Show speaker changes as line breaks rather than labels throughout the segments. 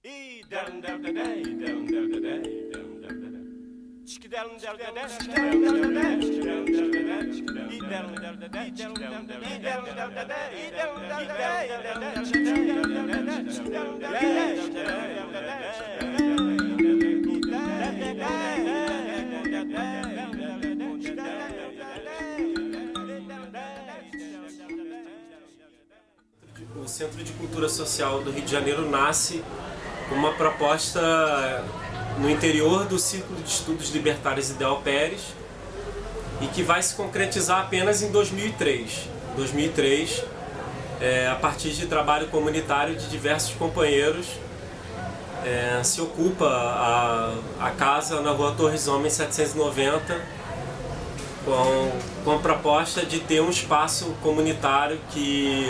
O Centro de Cultura Social do Rio de Janeiro nasce com uma proposta no interior do Círculo de Estudos Libertários Ideal Pérez e que vai se concretizar apenas em 2003. 2003, a partir de trabalho comunitário de diversos companheiros, se ocupa a casa na Rua Torres Homens 790 com a proposta de ter um espaço comunitário que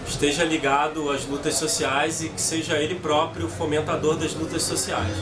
esteja ligado às lutas sociais e que seja ele próprio o fomentador das lutas sociais.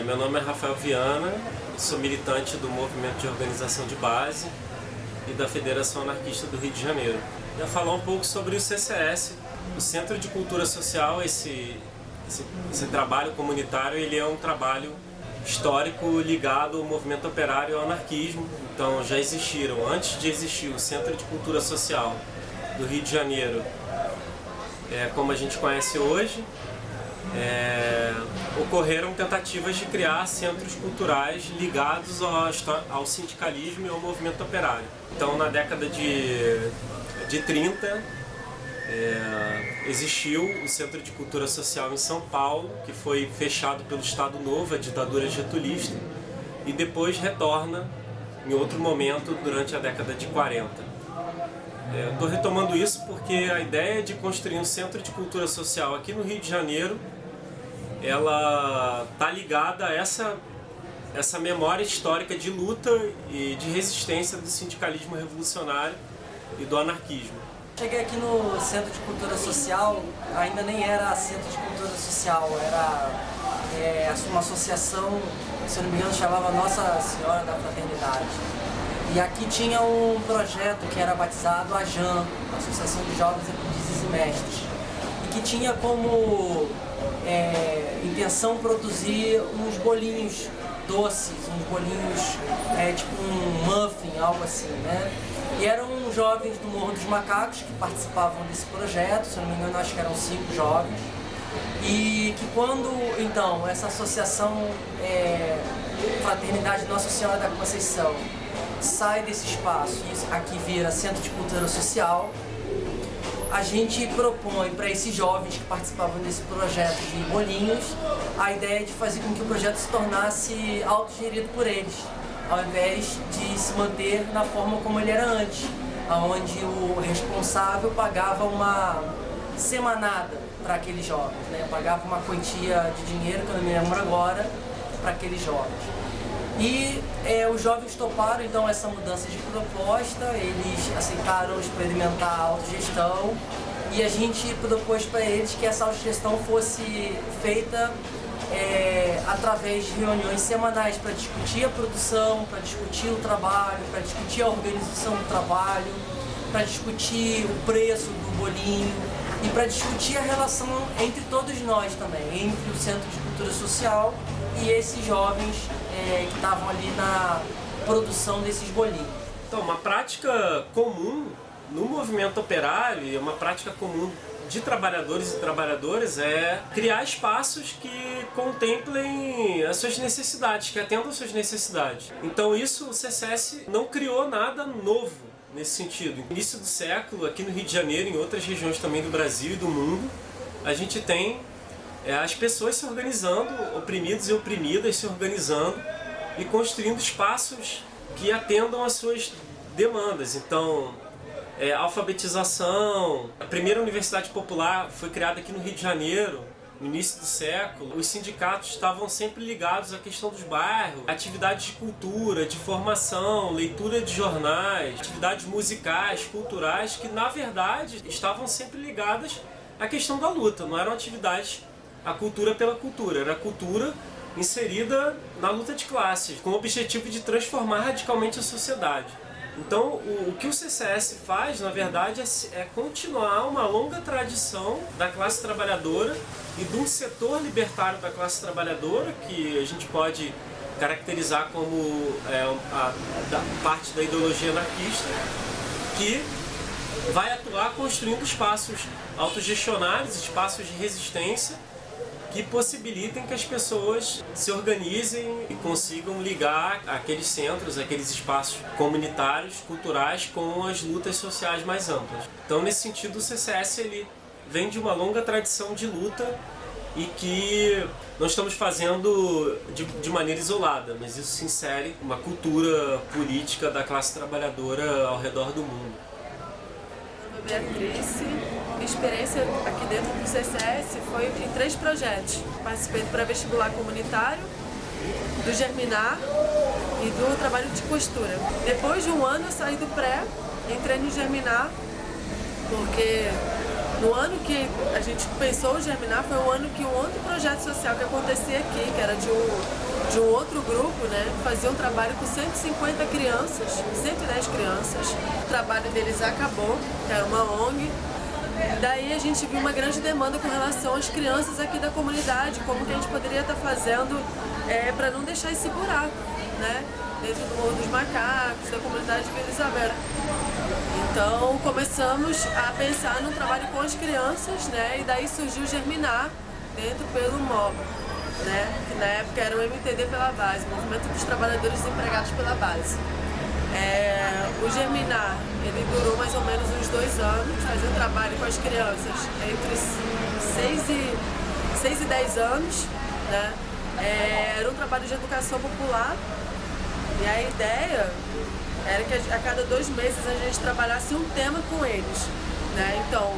Meu nome é Rafael Viana, sou militante do Movimento de Organização de Base e da Federação Anarquista do Rio de Janeiro. Eu ia falar um pouco sobre o CCS, o Centro de Cultura Social. Esse trabalho comunitário, ele é um trabalho histórico ligado ao movimento operário e ao anarquismo. Então já existiram, antes de existir o Centro de Cultura Social do Rio de Janeiro, como a gente conhece hoje, ocorreram tentativas de criar centros culturais ligados ao sindicalismo e ao movimento operário. Então, na década de 30, existiu o Centro de Cultura Social em São Paulo, que foi fechado pelo Estado Novo, a ditadura getulista, e depois retorna em outro momento durante a década de 40. Estou retomando isso porque a ideia de construir um Centro de Cultura Social aqui no Rio de Janeiro, ela está ligada a essa memória histórica de luta e de resistência do sindicalismo revolucionário e do anarquismo.
Cheguei aqui no Centro de Cultura Social, ainda nem era Centro de Cultura Social, era uma associação, se eu não me engano, chamava Nossa Senhora da Fraternidade. E aqui tinha um projeto que era batizado AJAM, Associação de Jovens Aprendizes e Mestres, e que tinha como intenção produzir uns bolinhos doces, uns bolinhos tipo um muffin, algo assim, né? E eram jovens do Morro dos Macacos que participavam desse projeto, se eu não me engano, acho que eram 5 jovens. E que quando, então, essa associação Fraternidade Nossa Senhora da Conceição sai desse espaço e aqui vira Centro de Cultura Social, a gente propõe para esses jovens que participavam desse projeto de bolinhos a ideia de fazer com que o projeto se tornasse autogerido por eles, ao invés de se manter na forma como ele era antes, onde o responsável pagava uma semanada para aqueles jovens, né? Pagava uma quantia de dinheiro, que eu não me lembro agora, para aqueles jovens. E os jovens toparam então essa mudança de proposta, eles aceitaram experimentar a autogestão e a gente propôs para eles que essa autogestão fosse feita através de reuniões semanais para discutir a produção, para discutir o trabalho, para discutir a organização do trabalho, para discutir o preço do bolinho e para discutir a relação entre todos nós também, entre o Centro de Cultura Social e esses jovens que estavam ali na produção desses bolinhos.
Então, uma prática comum no movimento operário e uma prática comum de trabalhadores e trabalhadoras é criar espaços que contemplem as suas necessidades, que atendam às suas necessidades. Então isso, o CCS não criou nada novo. nesse sentido. No início do século, aqui no Rio de Janeiro, em outras regiões também do Brasil e do mundo, a gente tem as pessoas se organizando, oprimidos e oprimidas se organizando e construindo espaços que atendam às suas demandas. Então, alfabetização. A primeira universidade popular foi criada aqui no Rio de Janeiro, no início do século. Os sindicatos estavam sempre ligados à questão dos bairros, atividades de cultura, de formação, leitura de jornais, atividades musicais, culturais, que na verdade estavam sempre ligadas à questão da luta. Não eram atividades a cultura pela cultura, era a cultura inserida na luta de classes, com o objetivo de transformar radicalmente a sociedade. Então, o que o CCS faz, na verdade, é continuar uma longa tradição da classe trabalhadora e de um setor libertário da classe trabalhadora, que a gente pode caracterizar como parte da ideologia anarquista, que vai atuar construindo espaços autogestionários, espaços de resistência, que possibilitem que as pessoas se organizem e consigam ligar aqueles centros, aqueles espaços comunitários, culturais, com as lutas sociais mais amplas. Então, nesse sentido, o CCS ele vem de uma longa tradição de luta e que nós estamos fazendo de maneira isolada, mas isso se insere uma cultura política da classe trabalhadora ao redor do mundo.
Meu nome é Beatriz. Minha experiência aqui dentro do CCS foi em 3 projetos. Participei do pré-vestibular comunitário, do Germinar e do trabalho de costura. Depois de um ano eu saí do pré, entrei no Germinar, porque no ano que a gente pensou o Germinar foi o ano que um outro projeto social que acontecia aqui, que era de um outro grupo, né, fazia um trabalho com 150 crianças, 110 crianças. O trabalho deles acabou, que era uma ONG. Daí a gente viu uma grande demanda com relação às crianças aqui da comunidade, como que a gente poderia estar fazendo para não deixar esse buraco, né, dentro do Morro dos Macacos, da comunidade de Vila Isabel. Então começamos a pensar num trabalho com as crianças, né, e daí surgiu o Germinar dentro pelo MOB, né, que na época era o MTD pela Base, Movimento dos Trabalhadores Desempregados pela Base. O Germinar, ele durou mais ou menos uns 2 anos, fazendo trabalho com as crianças entre 6 e 10 anos, né? Era um trabalho de educação popular e a ideia era que a cada 2 meses a gente trabalhasse um tema com eles, né? Então,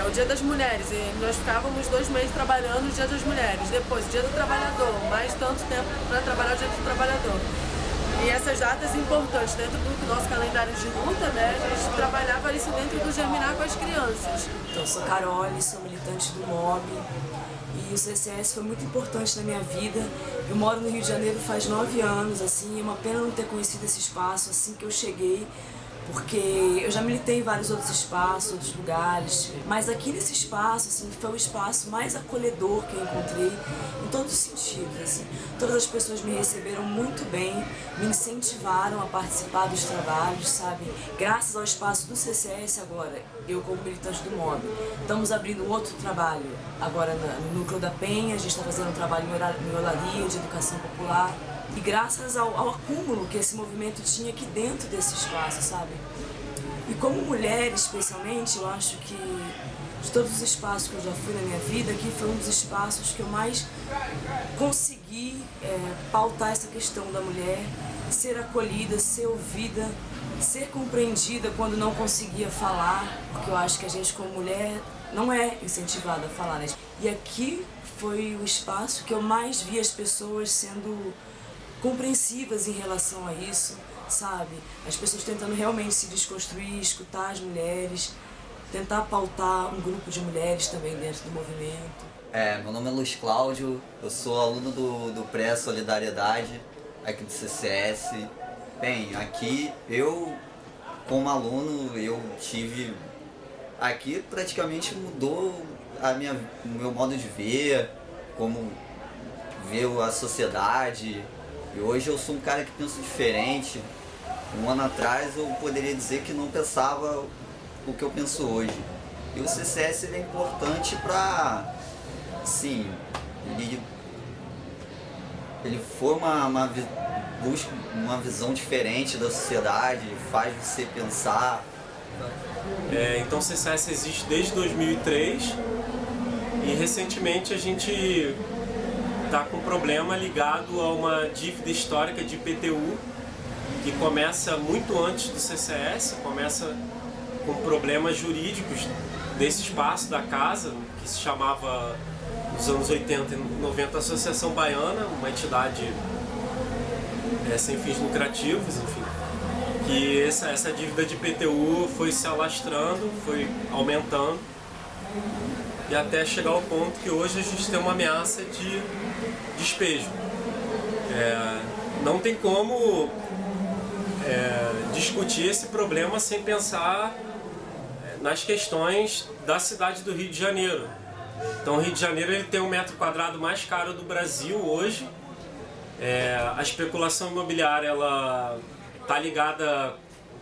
o Dia das Mulheres, e nós ficávamos 2 meses trabalhando o Dia das Mulheres, depois o Dia do Trabalhador, mais tanto tempo para trabalhar o Dia do Trabalhador. E essas datas importantes dentro do nosso calendário de luta, né, a gente trabalhava isso dentro do Germinar com as crianças.
Então, sou Carole, sou militante do MOB e o CCS foi muito importante na minha vida. Eu moro no Rio de Janeiro faz 9 anos, assim, é uma pena não ter conhecido esse espaço assim que eu cheguei, porque eu já militei em vários outros espaços, outros lugares, mas aqui nesse espaço, assim, foi o espaço mais acolhedor que eu encontrei, em todos os sentidos, assim. Todas as pessoas me receberam muito bem, me incentivaram a participar dos trabalhos, sabe? Graças ao espaço do CCS agora, eu como militante do MOB, estamos abrindo um outro trabalho, agora no Núcleo da Penha, a gente está fazendo um trabalho em olaria, de educação popular. E graças ao acúmulo que esse movimento tinha aqui dentro desse espaço, sabe? E como mulher, especialmente, eu acho que de todos os espaços que eu já fui na minha vida, aqui foi um dos espaços que eu mais consegui pautar essa questão da mulher, ser acolhida, ser ouvida, ser compreendida quando não conseguia falar, porque eu acho que a gente como mulher não é incentivada a falar, né? E aqui foi o espaço que eu mais vi as pessoas sendo compreensivas em relação a isso, sabe? As pessoas tentando realmente se desconstruir, escutar as mulheres, tentar pautar um grupo de mulheres também dentro do movimento.
Meu nome é Luiz Cláudio, eu sou aluno do Pré-Solidariedade aqui do CCS. Bem, aqui eu, como aluno, eu tive... Aqui praticamente mudou o meu modo de ver, como ver a sociedade. E hoje eu sou um cara que pensa diferente. Um ano atrás eu poderia dizer que não pensava o que eu penso hoje. E o CCS é importante para, sim, ele foi busca uma visão diferente da sociedade, faz você pensar.
Então o CCS existe desde 2003 e recentemente a gente está com um problema ligado a uma dívida histórica de IPTU que começa muito antes do CCS, começa com problemas jurídicos desse espaço da casa, que se chamava, nos anos 80 e 90, Associação Baiana, uma entidade sem fins lucrativos, enfim. Que essa dívida de IPTU foi se alastrando, foi aumentando, e até chegar ao ponto que hoje a gente tem uma ameaça de despejo. Não tem como discutir esse problema sem pensar nas questões da cidade do Rio de Janeiro. Então o Rio de Janeiro ele tem o metro quadrado mais caro do Brasil hoje. A especulação imobiliária ela está ligada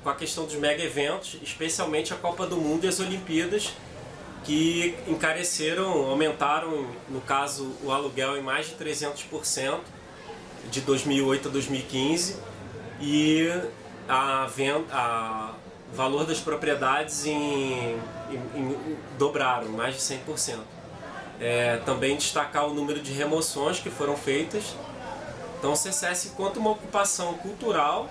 com a questão dos mega eventos, especialmente a Copa do Mundo e as Olimpíadas, que encareceram, aumentaram, no caso, o aluguel em mais de 300% de 2008 a 2015, e o valor das propriedades dobraram, mais de 100%. Também destacar o número de remoções que foram feitas. Então o CCS, enquanto uma ocupação cultural,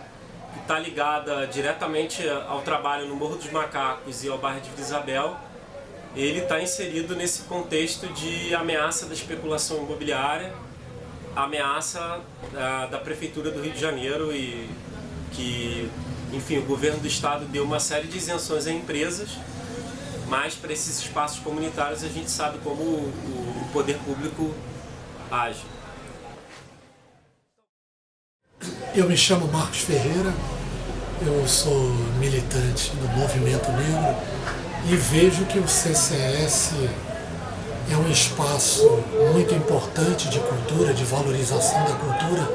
que está ligada diretamente ao trabalho no Morro dos Macacos e ao bairro de Vila Isabel, ele está inserido nesse contexto de ameaça da especulação imobiliária, ameaça da Prefeitura do Rio de Janeiro, e que, enfim, o governo do estado deu uma série de isenções a empresas, mas para esses espaços comunitários a gente sabe como o poder público age.
Eu me chamo Marcos Ferreira, eu sou militante do Movimento Negro e vejo que o CCS é um espaço muito importante de cultura, de valorização da cultura,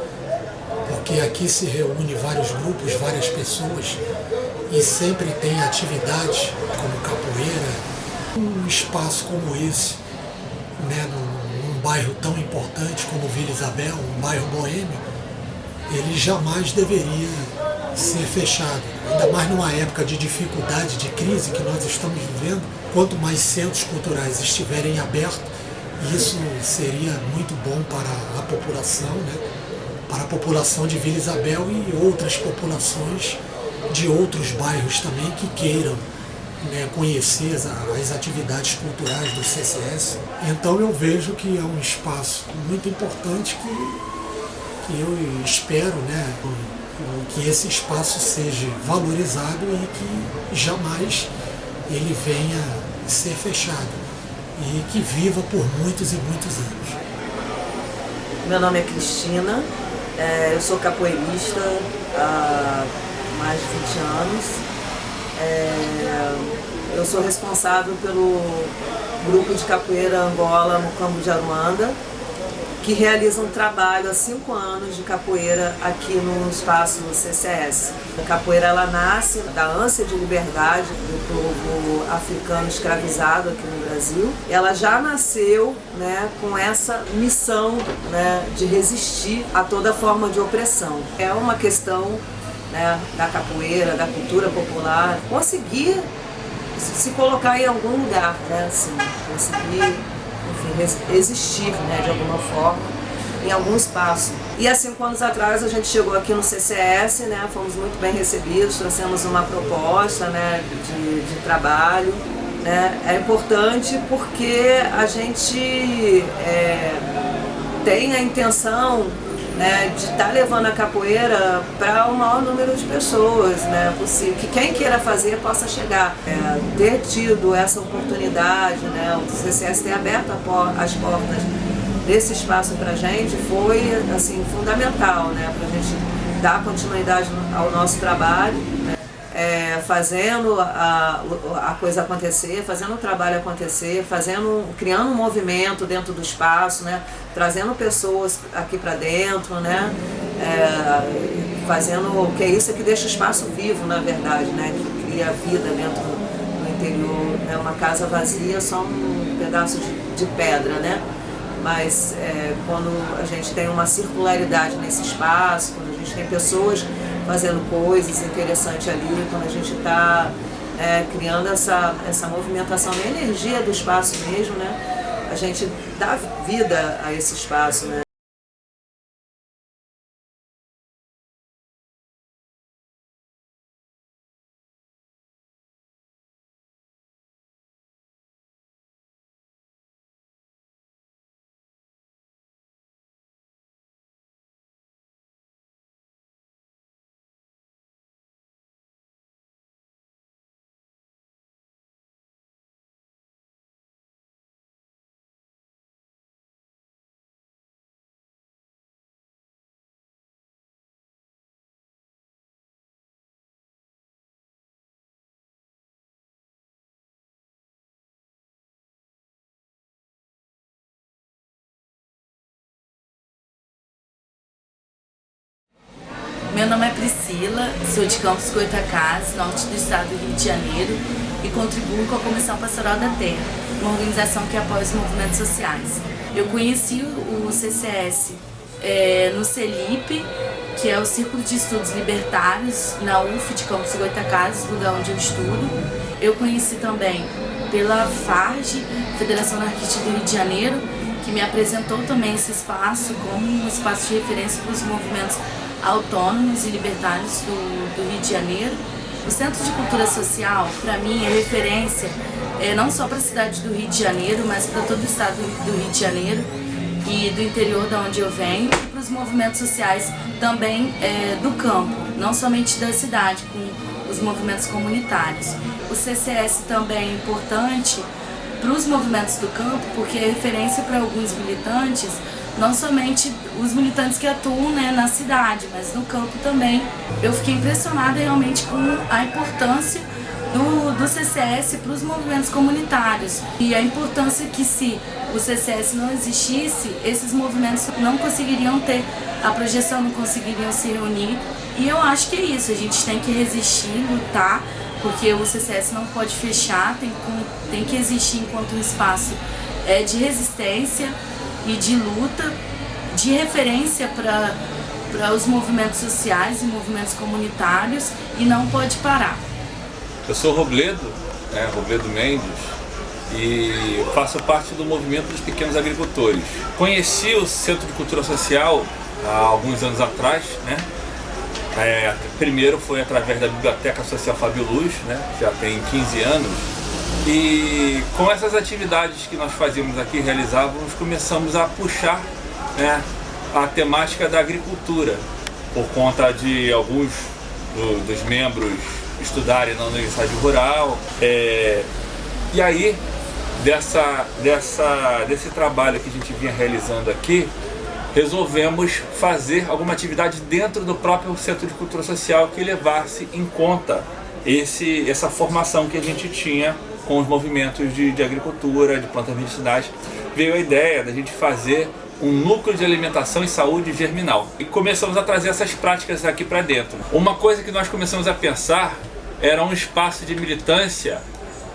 porque aqui se reúne vários grupos, várias pessoas e sempre tem atividades como capoeira. Um espaço como esse, né, num bairro tão importante como Vila Isabel, um bairro boêmio, ele jamais deveria ser fechado. Ainda mais numa época de dificuldade, de crise que nós estamos vivendo. Quanto mais centros culturais estiverem abertos, isso seria muito bom para a população, né? Para a população de Vila Isabel e outras populações de outros bairros também que queiram, né, conhecer as atividades culturais do CCS. Então eu vejo que é um espaço muito importante que eu espero, né, que esse espaço seja valorizado e que jamais ele venha ser fechado e que viva por muitos e muitos anos.
Meu nome é Cristina, eu sou capoeirista há mais de 20 anos. Eu sou responsável pelo grupo de capoeira Angola no Campo de Aruanda, que realiza um trabalho há 5 anos de capoeira aqui no espaço do CCS. A capoeira ela nasce da ânsia de liberdade do povo africano escravizado aqui no Brasil. Ela já nasceu, né, com essa missão, né, de resistir a toda forma de opressão. É uma questão, né, da capoeira, da cultura popular, conseguir se colocar em algum lugar, né, assim, conseguir, enfim, existir, né, de alguma forma, em algum espaço. E há 5 anos atrás a gente chegou aqui no CCS, né, fomos muito bem recebidos, trouxemos uma proposta, né, de trabalho. Né. É importante porque a gente tem a intenção, né, de estar levando a capoeira para o maior número de pessoas, né, possível, que quem queira fazer possa chegar. Ter tido essa oportunidade, né, o CCS ter aberto as portas desse espaço para a gente foi, assim, fundamental, né, para a gente dar continuidade ao nosso trabalho, né, fazendo a coisa acontecer, fazendo o trabalho acontecer, criando um movimento dentro do espaço, né, trazendo pessoas aqui para dentro, né, fazendo o que é isso que deixa o espaço vivo, na verdade, né, que cria vida dentro do interior, né, uma casa vazia, só um pedaço de pedra, né, mas quando a gente tem uma circularidade nesse espaço, quando a gente tem pessoas fazendo coisas interessantes ali, quando a gente está criando essa movimentação na energia do espaço mesmo, né? A gente dá vida a esse espaço, né?
Meu nome é Priscila, sou de Campos Goytacazes, norte do estado do Rio de Janeiro, e contribuo com a Comissão Pastoral da Terra, uma organização que apoia os movimentos sociais. Eu conheci o CCS no CELIP, que é o Círculo de Estudos Libertários, na UF de Campos Goytacazes, lugar onde eu estudo. Eu conheci também pela FARJ, Federação Anarquista do Rio de Janeiro, que me apresentou também esse espaço como um espaço de referência para os movimentos autônomos e libertários do Rio de Janeiro. O Centro de Cultura Social, para mim, é referência não só para a cidade do Rio de Janeiro, mas para todo o estado do Rio de Janeiro e do interior de onde eu venho, e para os movimentos sociais também do campo, não somente da cidade, com os movimentos comunitários. O CCS também é importante para os movimentos do campo, porque é referência para alguns militantes, não somente os militantes que atuam, né, na cidade, mas no campo também. Eu fiquei impressionada realmente com a importância do CCS para os movimentos comunitários e a importância que, se o CCS não existisse, esses movimentos não conseguiriam ter a projeção, não conseguiriam se reunir. E eu acho que é isso, a gente tem que resistir, lutar, porque o CCS não pode fechar, tem que existir enquanto um espaço de resistência e de luta, de referência para os movimentos sociais e movimentos comunitários, e não pode parar.
Eu sou Robledo Mendes, e faço parte do movimento dos pequenos agricultores. Conheci o Centro de Cultura Social há alguns anos atrás, né? Primeiro foi através da Biblioteca Social Fábio Luz, né? Já tem 15 anos. E com essas atividades que nós fazíamos aqui, realizávamos, começamos a puxar, né, a temática da agricultura, por conta de alguns dos membros estudarem na Universidade Rural. E aí, desse trabalho que a gente vinha realizando aqui, resolvemos fazer alguma atividade dentro do próprio Centro de Cultura Social que levasse em conta essa formação que a gente tinha com os movimentos de agricultura, de plantas medicinais. Veio a ideia da gente fazer um núcleo de alimentação e saúde germinal. E começamos a trazer essas práticas aqui para dentro. Uma coisa que nós começamos a pensar era um espaço de militância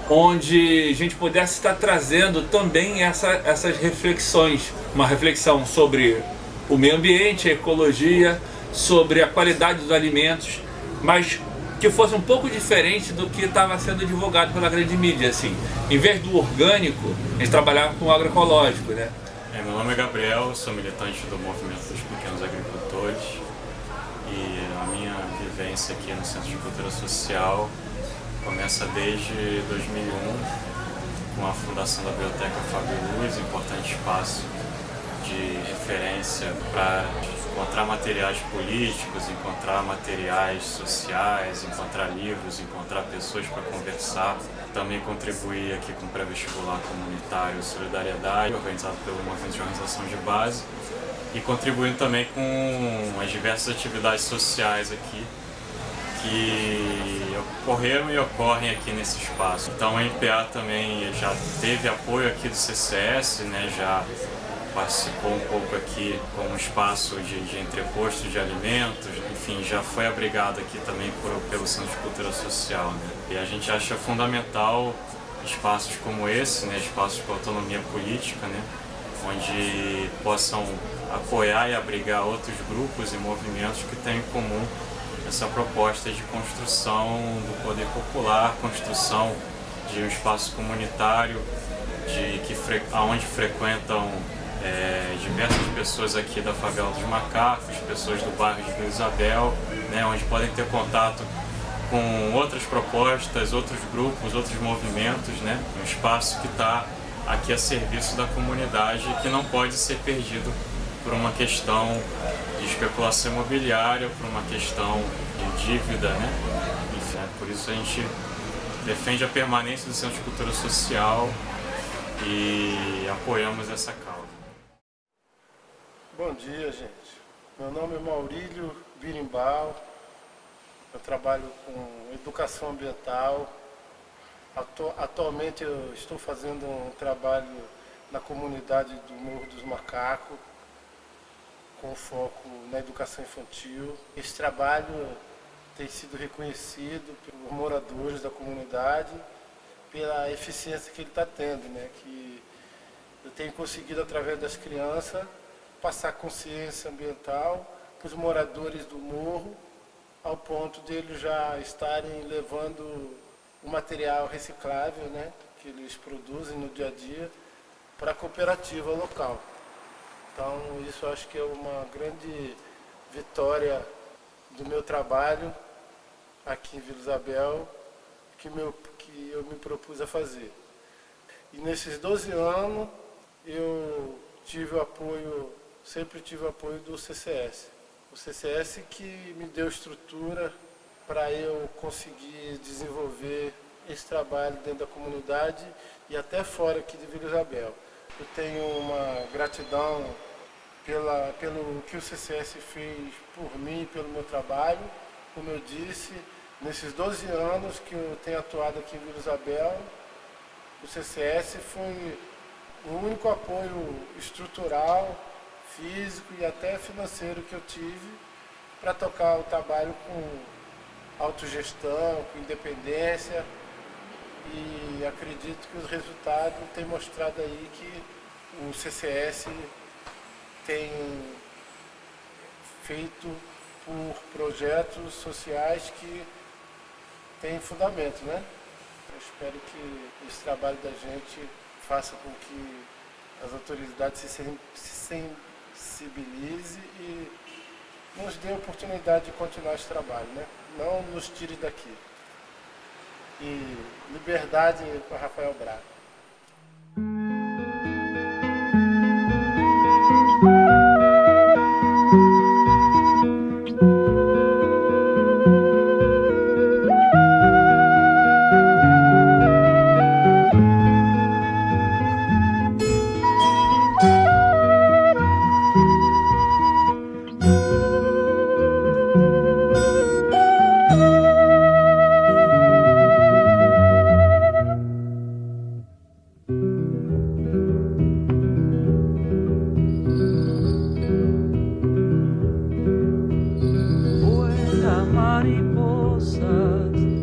onde a gente pudesse estar trazendo também essas reflexões. Uma reflexão sobre o meio ambiente, a ecologia, sobre a qualidade dos alimentos, mas que fosse um pouco diferente do que estava sendo divulgado pela grande mídia, assim. Em vez do orgânico, a gente trabalhava com o agroecológico, né?
Meu nome é Gabriel, sou militante do Movimento dos Pequenos Agricultores, e a minha vivência aqui no Centro de Cultura Social começa desde 2001, com a fundação da Biblioteca Fábio Luz, importante espaço de referência para encontrar materiais políticos, encontrar materiais sociais, encontrar livros, encontrar pessoas para conversar. Também contribuir aqui com o pré-vestibular comunitário Solidariedade, organizado pelo Movimento de Organização de Base, e contribuindo também com as diversas atividades sociais aqui que ocorreram e ocorrem aqui nesse espaço. Então a MPA também já teve apoio aqui do CCS, né, já participou um pouco aqui como espaço de entreposto de alimentos, enfim, já foi abrigado aqui também pelo Centro de Cultura Social, né? E a gente acha fundamental espaços como esse, né, espaços com autonomia política, né, onde possam apoiar e abrigar outros grupos e movimentos que têm em comum essa proposta de construção do poder popular, construção de um espaço comunitário, onde frequentam diversas pessoas aqui da Favela dos Macacos, pessoas do bairro de Vila Isabel, né, onde podem ter contato com outras propostas, outros grupos, outros movimentos, né, um espaço que está aqui a serviço da comunidade e que não pode ser perdido por uma questão de especulação imobiliária, por uma questão de dívida, né? Enfim, por isso a gente defende a permanência do Centro de Cultura Social e apoiamos essa causa.
Bom dia, gente. Meu nome é Maurílio Birimbau, eu trabalho com educação ambiental. Atualmente eu estou fazendo um trabalho na comunidade do Morro dos Macacos, com foco na educação infantil. Esse trabalho tem sido reconhecido pelos moradores da comunidade pela eficiência que ele está tendo, né? Que eu tenho conseguido, através das crianças, passar consciência ambiental para os moradores do morro, ao ponto de eles já estarem levando o material reciclável, né, que eles produzem no dia a dia, para a cooperativa local. Então, isso eu acho que é uma grande vitória do meu trabalho aqui em Vila Isabel, que eu me propus a fazer. E nesses 12 anos, eu sempre tive o apoio do CCS. O CCS que me deu estrutura para eu conseguir desenvolver esse trabalho dentro da comunidade e até fora aqui de Vila Isabel. Eu tenho uma gratidão pelo que o CCS fez por mim e pelo meu trabalho. Como eu disse, nesses 12 anos que eu tenho atuado aqui em Vila Isabel, o CCS foi o único apoio estrutural, físico e até financeiro que eu tive para tocar o trabalho com autogestão, com independência, e acredito que os resultados têm mostrado aí que o CCS tem feito por projetos sociais que têm fundamento, né? Eu espero que esse trabalho da gente faça com que as autoridades se sensibilizem e nos dê a oportunidade de continuar esse trabalho, né? Não nos tire daqui. E liberdade para Rafael Braga.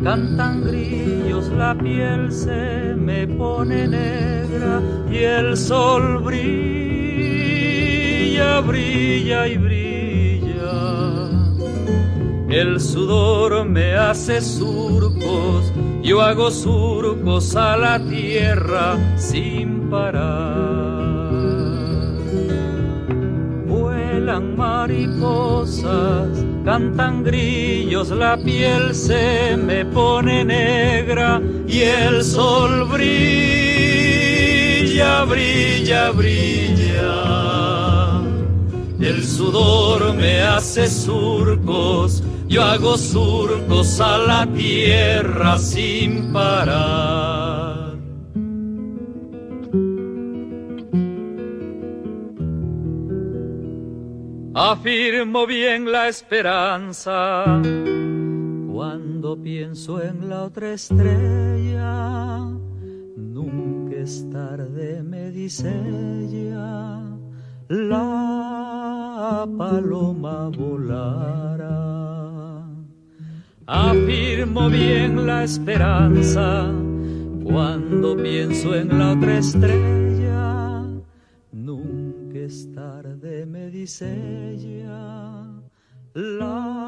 Cantan grillos, la piel se me pone negra y el sol brilla, brilla y brilla. El sudor me hace surcos, yo hago surcos a la tierra sin parar. Vuelan mariposas, cantan grillos, la piel se me pone negra y el sol brilla, brilla, brilla. El sudor me hace surcos, yo hago surcos a la tierra sin parar. Afirmo bien la esperanza cuando pienso en la otra estrella. Nunca es tarde, me dice ella, la paloma volará. Afirmo bien la esperanza cuando pienso en la otra estrella. Nunca dice ella, la